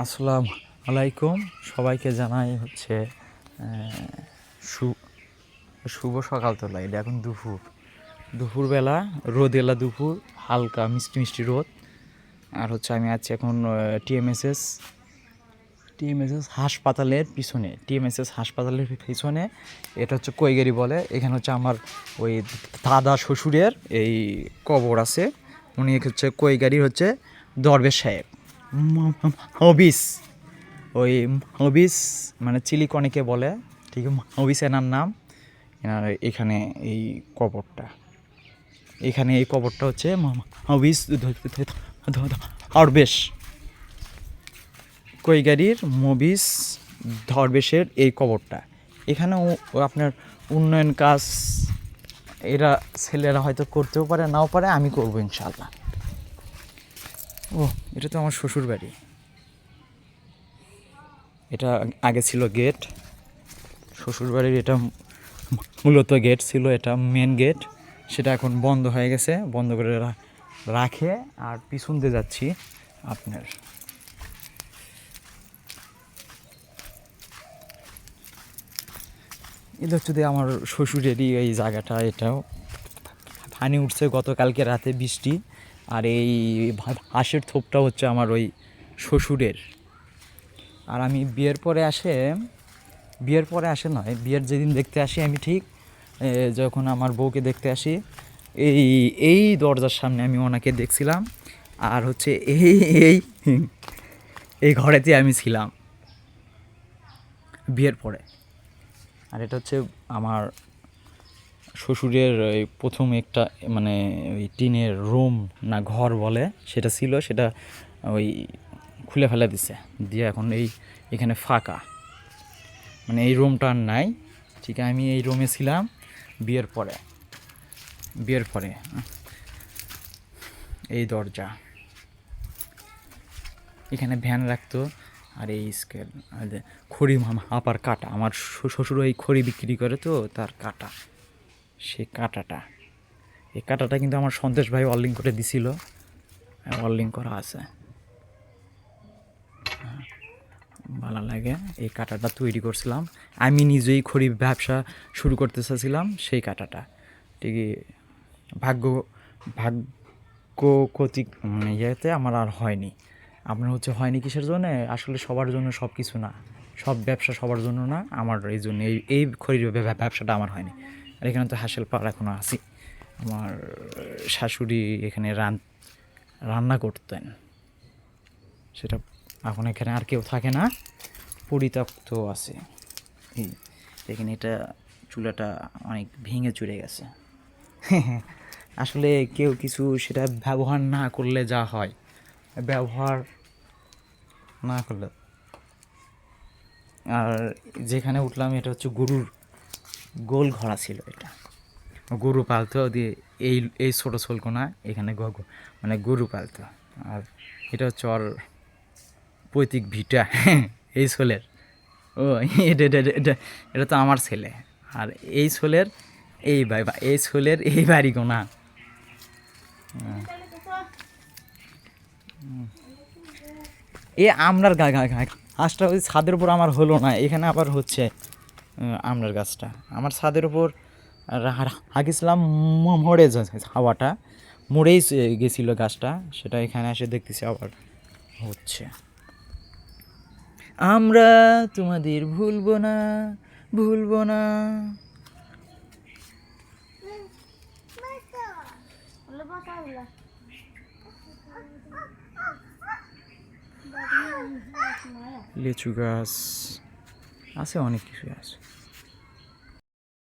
আসসালামু আলাইকুম, সবাইকে জানাই হচ্ছে শুভ সকাল তোলা। এটা এখন দুপুরবেলা, রোদেলা দুপুর, হালকা মিষ্টি মিষ্টি রোদ। আর হচ্ছে আমি আছি এখন টিএমএসএস হাসপাতালের পিছনে। এটা হচ্ছে কৈগারি বলে। এখানে হচ্ছে আমার ওই দাদা শ্বশুরের এই কবর আছে। উনি হচ্ছে কৈগারির হচ্ছে দরবেশ সাহেব হবিস। ওই হবিস মানে চিলিকনিকে বলে, ঠিক হবিস এনার নাম। এখানে এই কবরটা হচ্ছে হবিস দরবেশ, কৈগারির মবিস দরবেশের এই কবরটা। এখানেও আপনার উন্নয়ন কাজ এরা ছেলেরা হয়তো করতেও পারে, নাও পারে, আমি করবো ইনশাল্লাহ। ও, এটা তো আমার শ্বশুর বাড়ি। এটা আগে ছিল গেট, শ্বশুরবাড়ির এটা মূলত গেট ছিল, এটা মেন গেট। সেটা এখন বন্ধ হয়ে গেছে, বন্ধ করে রাখে। আর পিছন দিয়ে যাচ্ছি আপনার, এটা হচ্ছে আমার শ্বশুরেরই এই জায়গাটা। এটাও পানি উঠছে গতকালকে রাতে বৃষ্টি। আর এই হাঁসের থোপটা হচ্ছে আমার ওই শ্বশুরের। আর আমি বিয়ের পরে নয়, বিয়ের যেদিন দেখতে আসি আমি, ঠিক যখন আমার বউকে দেখতে আসি, এই দরজার সামনে আমি ওনাকে দেখছিলাম। আর হচ্ছে এই এই ঘরেতে আমি ছিলাম বিয়ের পরে। আর এটা হচ্ছে আমার শ্বশুরের প্রথম একটা মানে ওই টিনের রুম না ঘর বলে সেটা ছিল, সেটা ওই খুলে ফেলে দিছে দিয়ে এখন এখানে ফাঁকা, মানে এই রুমটা আর নাই। ঠিক আছে, আমি এই রুমে ছিলাম বিয়ের পরে। এই দরজা, এখানে ভ্যান রাখতো। আর এই স্কেল, খড়ি মাপার কাটা, আমার শ্বশুর ওই খড়ি বিক্রি করে, তো তার কাটা, সেই কাটাটা, এই কাটাটা কিন্তু আমার সন্দেশ ভাই অর্লিং করে দিছিল, অর্লিং করা আছে, ভালো লাগে। এই কাটাটা তৈরি করছিলাম আমি নিজেই, খড়ি ব্যবসা শুরু করতে চাচ্ছিলাম। সেই কাটাটা ঠিকই ভাগ্য কতিক মানে ইয়েতে আমার আর হয়নি। আপনার হচ্ছে হয়নি কিসের জন্য? আসলে সবার জন্য সব কিছু না, সব ব্যবসা সবার জন্য না। আমার এই জন্য এই খড়ির ব্যবসাটা আমার হয়নি। আর এখানে তো হাসেল পাড় এখনও আছি। আমার শাশুড়ি এখানে রান্না করতেন, সেটা এখন এখানে আর কেউ থাকে না, পরিত্যক্ত আছে। এখানে এটা চুলাটা অনেক ভেঙে চুরে গেছে। আসলে কেউ কিছু সেটা ব্যবহার না করলে যা হয়, ব্যবহার না করলে। আর যেখানে উঠলাম এটা হচ্ছে গরুর গোল ঘোড়া ছিল, এটা গরু পালতো দিয়ে এই ছোটো ছলকোনা এখানে মানে গরু পালতো। আর এটা হচ্ছে ওর পৈতৃক ভিটা এই ছোলের। ও, এটা তো আমার ছেলে। আর এই ছোলের এই বাড়ি গোনা। আমরার গাছটা ওই ছাদের উপর আমার হলো না, এখানে আবার হচ্ছে আমরার গাছটা আমার ছাদের উপর হাগিছিলাম, মরে হাওয়াটা মরেই গেছিলো গাছটা, সেটা এখানে এসে দেখতেছি আবার হচ্ছে। আমরা তোমাদের ভুলবো না। লিচু গাছ আছে, অনেক কিছু আছে।